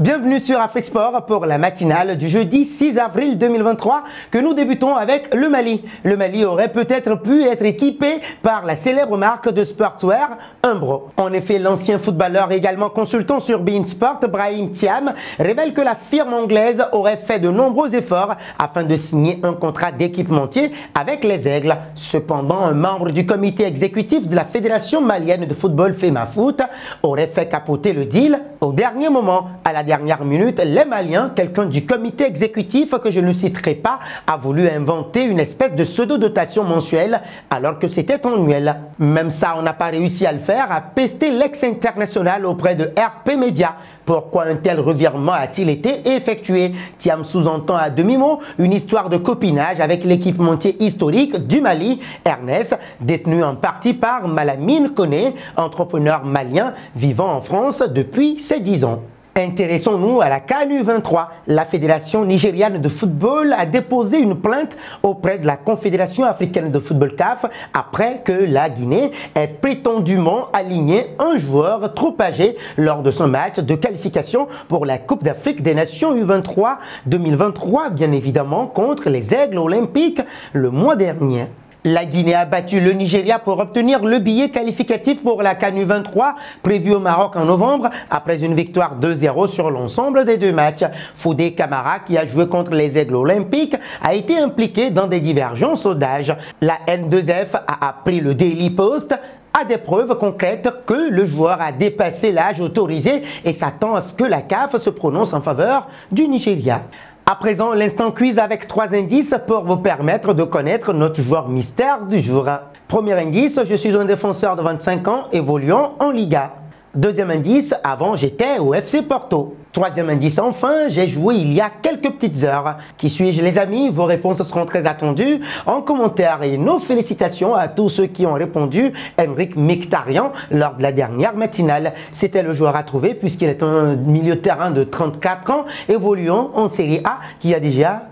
Bienvenue sur Afrique Sport pour la matinale du jeudi 6 avril 2023 que nous débutons avec le Mali. Le Mali aurait peut-être pu être équipé par la célèbre marque de sportswear Umbro. En effet, l'ancien footballeur et également consultant sur beIN Sport, Brahim Thiam, révèle que la firme anglaise aurait fait de nombreux efforts afin de signer un contrat d'équipementier avec les Aigles. Cependant, un membre du comité exécutif de la Fédération malienne de football FEMAFOOT aurait fait capoter le deal au dernier moment. À la dernière minute, les Maliens, quelqu'un du comité exécutif que je ne citerai pas, a voulu inventer une espèce de pseudo-dotation mensuelle alors que c'était annuel. Même ça, on n'a pas réussi à le faire, a pesté l'ex-international auprès de RP Media. Pourquoi un tel revirement a-t-il été effectué? Thiam sous-entend à demi-mot une histoire de copinage avec l'équipementier historique du Mali, Ernest, détenu en partie par Malamine Koné, entrepreneur malien vivant en France depuis ses 10 ans. Intéressons-nous à la CAN U23. La Fédération nigériane de football a déposé une plainte auprès de la Confédération africaine de football CAF après que la Guinée ait prétendument aligné un joueur trop âgé lors de son match de qualification pour la Coupe d'Afrique des Nations U23 2023, bien évidemment contre les Aigles olympiques le mois dernier. La Guinée a battu le Nigeria pour obtenir le billet qualificatif pour la CAN U23 prévue au Maroc en novembre après une victoire 2-0 sur l'ensemble des deux matchs. Fodé Camara, qui a joué contre les Aigles olympiques, a été impliqué dans des divergences d'âge. La N2F a appris le Daily Post à des preuves concrètes que le joueur a dépassé l'âge autorisé et s'attend à ce que la CAF se prononce en faveur du Nigeria. À présent, l'instant quiz avec 3 indices pour vous permettre de connaître notre joueur mystère du jour. Premier indice, je suis un défenseur de 25 ans évoluant en Liga. Deuxième indice, avant j'étais au FC Porto. Troisième indice, enfin, j'ai joué il y a quelques petites heures. Qui suis-je les amis? Vos réponses seront très attendues en commentaire et nos félicitations à tous ceux qui ont répondu Henrik Mkhitaryan lors de la dernière matinale. C'était le joueur à trouver puisqu'il est un milieu de terrain de 34 ans évoluant en Série A qui a déjà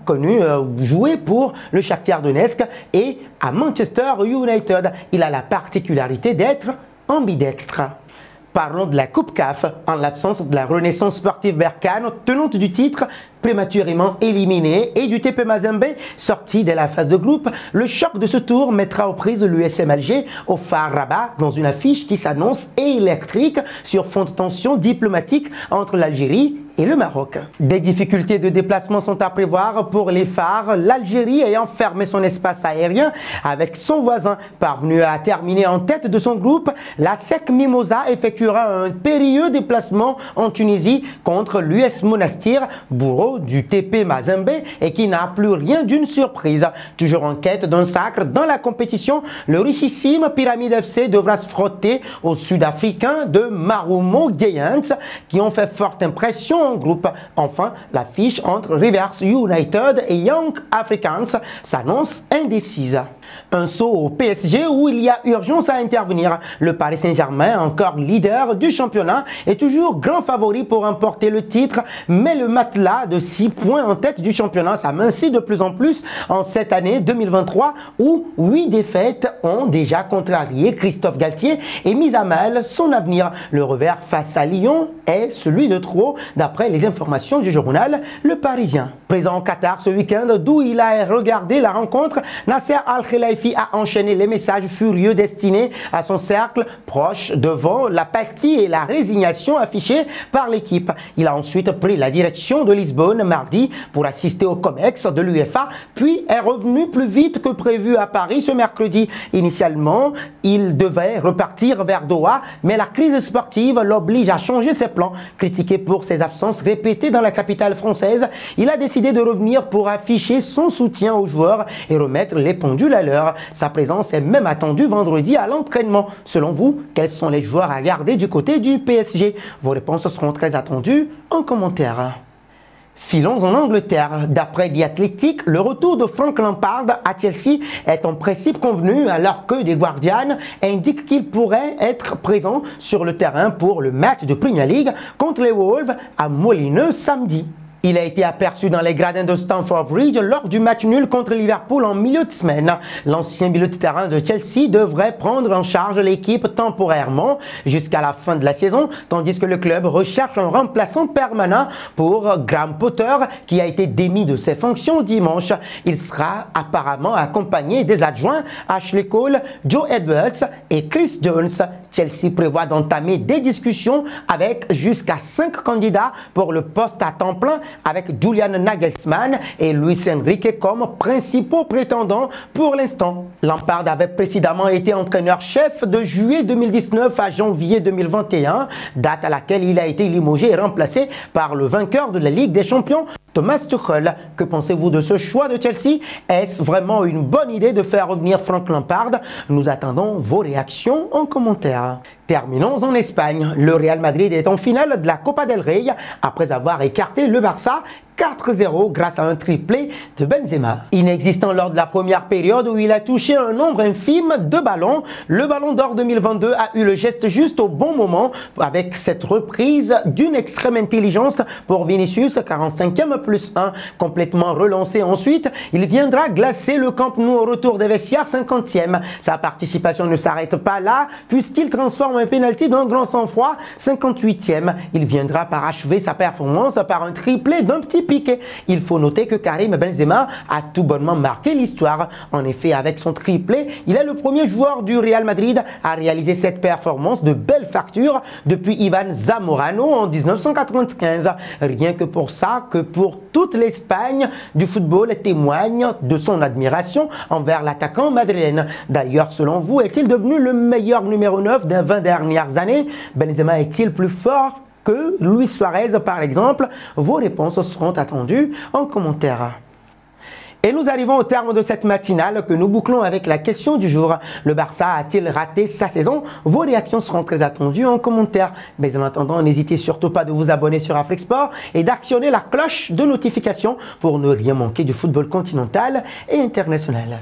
joué pour le Shakhtar Donetsk et à Manchester United. Il a la particularité d'être ambidextre. Parlons de la Coupe CAF, en l'absence de la Renaissance sportive Berkane, tenante du titre, prématurément éliminée, et du TP Mazembe, sorti dès la phase de groupe. Le choc de ce tour mettra aux prises l'USM Alger au Phare Rabat dans une affiche qui s'annonce électrique sur fond de tension diplomatique entre l'Algérie et le Maroc. Des difficultés de déplacement sont à prévoir pour les phares, l'Algérie ayant fermé son espace aérien avec son voisin. Parvenu à terminer en tête de son groupe, la SEC Mimosa effectuera un périlleux déplacement en Tunisie contre l'US Monastir, bourreau du TP Mazembe et qui n'a plus rien d'une surprise. Toujours en quête d'un sacre dans la compétition, le richissime Pyramide FC devra se frotter aux Sud-Africains de Marumo Giants qui ont fait forte impression en groupe. Enfin, l'affiche entre Rivers United et Young Africans s'annonce indécise. Un saut au PSG où il y a urgence à intervenir. Le Paris Saint-Germain, encore leader du championnat, est toujours grand favori pour remporter le titre, mais le matelas de 6 points en tête du championnat s'amincit de plus en plus en cette année 2023 où 8 défaites ont déjà contrarié Christophe Galtier et mis à mal son avenir. Le revers face à Lyon est celui de trop, d'après les informations du journal Le Parisien. Présent au Qatar ce week-end, d'où il a regardé la rencontre, Nasser Al-Khelaifi a enchaîné les messages furieux destinés à son cercle proche devant l'apathie et la résignation affichées par l'équipe. Il a ensuite pris la direction de Lisbonne mardi pour assister au COMEX de l'UEFA, puis est revenu plus vite que prévu à Paris ce mercredi. Initialement, il devait repartir vers Doha, mais la crise sportive l'oblige à changer ses plans. Critiqué pour ses absences répétées dans la capitale française, il a décidé de revenir pour afficher son soutien aux joueurs et remettre les pendules à l'heure. Sa présence est même attendue vendredi à l'entraînement. Selon vous, quels sont les joueurs à garder du côté du PSG? Vos réponses seront très attendues en commentaire. Filons en Angleterre. D'après The Athletic, le retour de Frank Lampard à Chelsea est en principe convenu alors que The Guardian indique qu'il pourrait être présent sur le terrain pour le match de Premier League contre les Wolves à Molineux samedi. Il a été aperçu dans les gradins de Stamford Bridge lors du match nul contre Liverpool en milieu de semaine. L'ancien milieu de terrain de Chelsea devrait prendre en charge l'équipe temporairement jusqu'à la fin de la saison, tandis que le club recherche un remplaçant permanent pour Graham Potter qui a été démis de ses fonctions dimanche. Il sera apparemment accompagné des adjoints Ashley Cole, Joe Edwards et Chris Jones. Chelsea prévoit d'entamer des discussions avec jusqu'à 5 candidats pour le poste à temps plein avec Julian Nagelsmann et Luis Enrique comme principaux prétendants pour l'instant. Lampard avait précédemment été entraîneur-chef de juillet 2019 à janvier 2021, date à laquelle il a été limogé et remplacé par le vainqueur de la Ligue des Champions, Thomas Tuchel. Que pensez-vous de ce choix de Chelsea? Est-ce vraiment une bonne idée de faire revenir Frank Lampard? Nous attendons vos réactions en commentaire. Terminons en Espagne. Le Real Madrid est en finale de la Copa del Rey après avoir écarté le Barça 4-0 grâce à un triplé de Benzema. Inexistant lors de la première période où il a touché un nombre infime de ballons, le Ballon d'Or 2022 a eu le geste juste au bon moment avec cette reprise d'une extrême intelligence pour Vinicius, 45e plus 1, complètement relancé ensuite. Il viendra glacer le Camp Nou au retour des vestiaires, 50e. Sa participation ne s'arrête pas là puisqu'il transforme un pénalty d'un grand sang-froid, 58e. Il viendra parachever sa performance par un triplé d'un petit piqué. Il faut noter que Karim Benzema a tout bonnement marqué l'histoire. En effet, avec son triplé, il est le premier joueur du Real Madrid à réaliser cette performance de belle facture depuis Ivan Zamorano en 1995. Rien que pour ça, que pour toute l'Espagne du football témoigne de son admiration envers l'attaquant madrilène. D'ailleurs, selon vous, est-il devenu le meilleur numéro 9 des 20 dernières années? Benzema est-il plus fort que Luis Suarez par exemple? Vos réponses seront attendues en commentaire. Et nous arrivons au terme de cette matinale que nous bouclons avec la question du jour. Le Barça a-t-il raté sa saison? Vos réactions seront très attendues en commentaire. Mais en attendant, n'hésitez surtout pas de vous abonner sur Afrique Sport et d'actionner la cloche de notification pour ne rien manquer du football continental et international.